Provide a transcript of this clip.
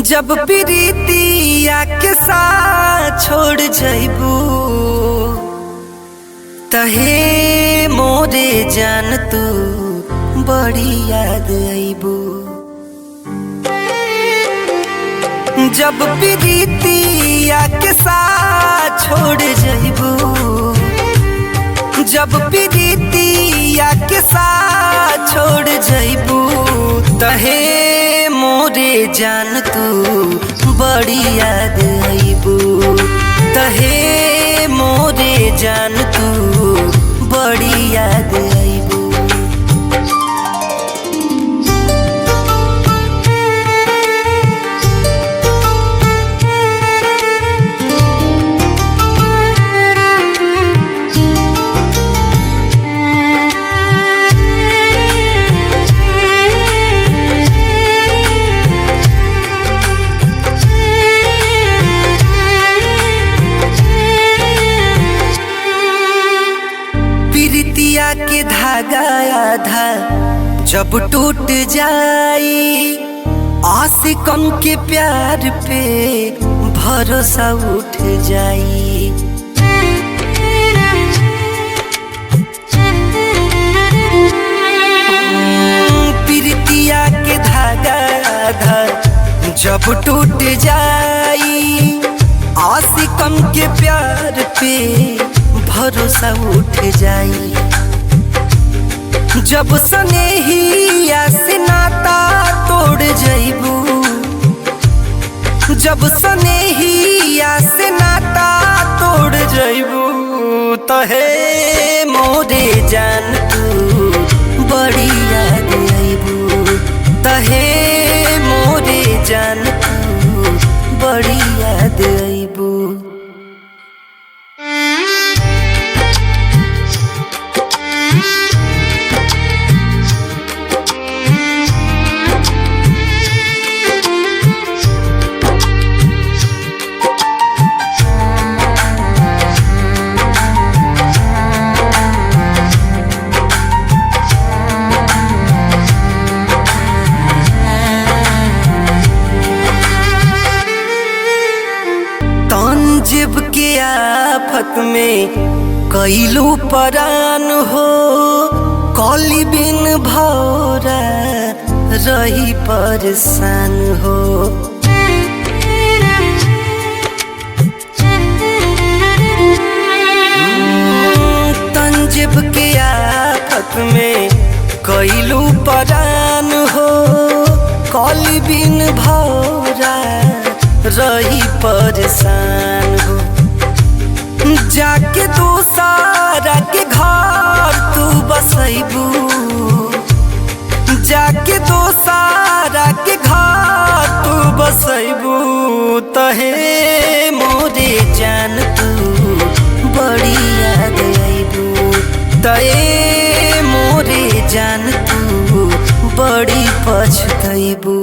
जब प्रीतिया के साथ छोड़ जइबू तहे मोरे जान तू बड़ी याद आइबू। जब प्रीतिया के साथ छोड़ जइबू, जब प्रीतिया के साथ छोड़ जइबू तहे मोरे जान तू बड़ी याद आइबू। तहे मोरे जान तू बड़ी याद आइबू। प्रीतिया के धागा आधा जब टूट जाई, आशिकन के प्यार पे भरोसा उठ जाई। प्रीतिया के धागा आधा जब टूट जाई, आशिकन के प्यार पे भरोसा उठ जाई। जब स्नेहिया से नाता तोड़ जइबू, जब स्नेहिया से नाता तोड़ जइबू तहे मोरे जान तू बड़ी याद आइबू। तहे मोरे जान तू बड़ी याद आइबू। तंजीब के आफत में कैलू परान हो, कली बिन भौरा रही परेशान हो। तंजीब के आफत में कैलू परान हो, कली बिन भौरा रही परेशान हो। जाके दूसरा के घर तू बसैबू, जाके दूसरा के घर तू बसैबू तहे मोरे जान तू बड़ी याद आइबू। तहे मोरे जान तू बड़ी पछतैबू।